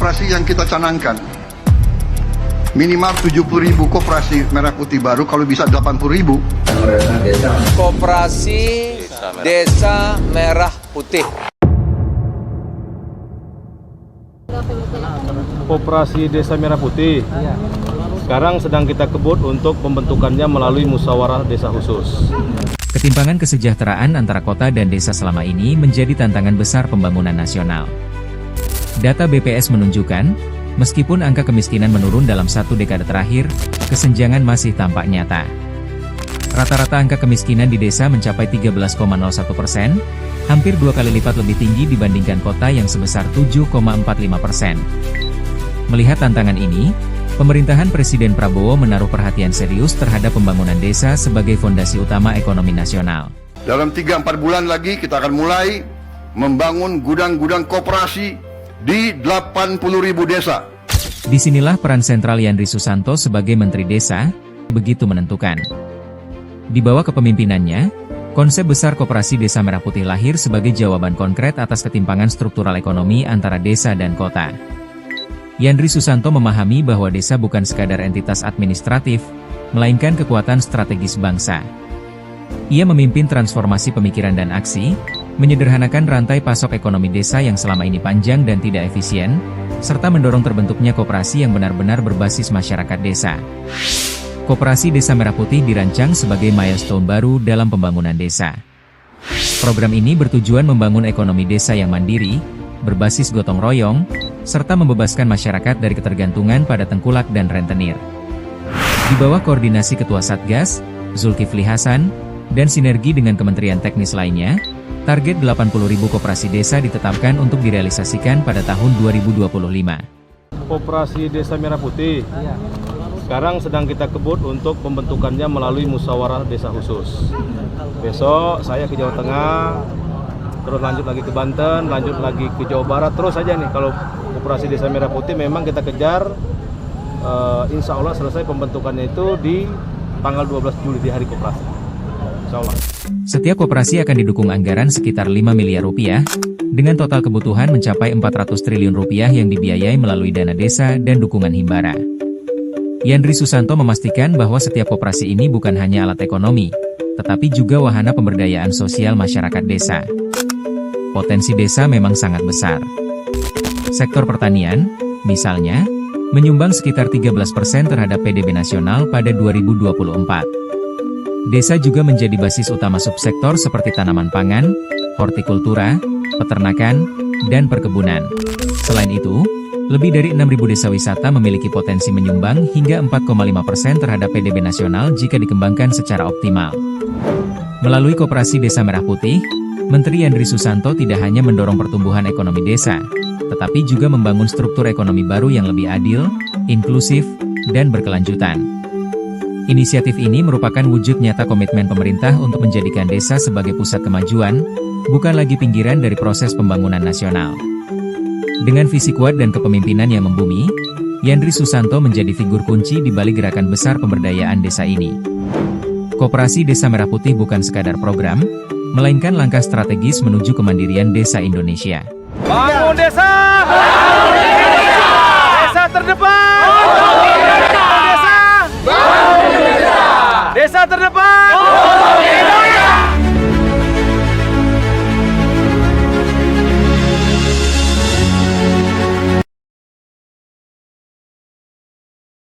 koperasi yang kita canangkan. Minimal 70.000 koperasi merah putih baru, kalau bisa 80.000. Koperasi Desa Merah Putih. Koperasi Desa Merah Putih sekarang sedang kita kebut untuk pembentukannya melalui musyawarah desa khusus. Ketimpangan kesejahteraan antara kota dan desa selama ini menjadi tantangan besar pembangunan nasional. Data BPS menunjukkan, meskipun angka kemiskinan menurun dalam 1 dekade terakhir, kesenjangan masih tampak nyata. Rata-rata angka kemiskinan di desa mencapai 13,01%, hampir 2 kali lipat lebih tinggi dibandingkan kota yang sebesar 7,45%. Melihat tantangan ini, pemerintahan Presiden Prabowo menaruh perhatian serius terhadap pembangunan desa sebagai fondasi utama ekonomi nasional. Dalam 3-4 bulan lagi kita akan mulai membangun gudang-gudang koperasi di 80.000 desa. Disinilah peran sentral Yandri Susanto sebagai Menteri Desa begitu menentukan. Di bawah kepemimpinannya, konsep besar Koperasi Desa Merah Putih lahir sebagai jawaban konkret atas ketimpangan struktural ekonomi antara desa dan kota. Yandri Susanto memahami bahwa desa bukan sekadar entitas administratif, melainkan kekuatan strategis bangsa. Ia memimpin transformasi pemikiran dan aksi, menyederhanakan rantai pasok ekonomi desa yang selama ini panjang dan tidak efisien, serta mendorong terbentuknya koperasi yang benar-benar berbasis masyarakat desa. Koperasi Desa Merah Putih dirancang sebagai milestone baru dalam pembangunan desa. Program ini bertujuan membangun ekonomi desa yang mandiri, berbasis gotong royong, serta membebaskan masyarakat dari ketergantungan pada tengkulak dan rentenir. Di bawah koordinasi Ketua Satgas, Zulkifli Hasan, dan sinergi dengan kementerian teknis lainnya, target 80.000 koperasi desa ditetapkan untuk direalisasikan pada tahun 2025. Koperasi Desa Merah Putih sekarang sedang kita kebut untuk pembentukannya melalui musyawarah desa khusus. Besok saya ke Jawa Tengah, terus lanjut lagi ke Banten, lanjut lagi ke Jawa Barat, terus saja nih. Kalau Koperasi Desa Merah Putih memang kita kejar, insya Allah selesai pembentukannya itu di tanggal 12 Juli di hari koperasi. Insya Allah. Setiap koperasi akan didukung anggaran sekitar 5 miliar rupiah, dengan total kebutuhan mencapai 400 triliun rupiah yang dibiayai melalui dana desa dan dukungan himbara. Yandri Susanto memastikan bahwa setiap koperasi ini bukan hanya alat ekonomi, tetapi juga wahana pemberdayaan sosial masyarakat desa. Potensi desa memang sangat besar. Sektor pertanian, misalnya, menyumbang sekitar 13% terhadap PDB nasional pada 2024. Desa juga menjadi basis utama subsektor seperti tanaman pangan, hortikultura, peternakan, dan perkebunan. Selain itu, lebih dari 6.000 desa wisata memiliki potensi menyumbang hingga 4,5% terhadap PDB nasional jika dikembangkan secara optimal. Melalui Koperasi Desa Merah Putih, Menteri Yandri Susanto tidak hanya mendorong pertumbuhan ekonomi desa, tetapi juga membangun struktur ekonomi baru yang lebih adil, inklusif, dan berkelanjutan. Inisiatif ini merupakan wujud nyata komitmen pemerintah untuk menjadikan desa sebagai pusat kemajuan, bukan lagi pinggiran dari proses pembangunan nasional. Dengan visi kuat dan kepemimpinan yang membumi, Yandri Susanto menjadi figur kunci di balik gerakan besar pemberdayaan desa ini. Koperasi Desa Merah Putih bukan sekadar program, melainkan langkah strategis menuju kemandirian desa Indonesia. Bangun desa! Bangun desa! Desa terdepan!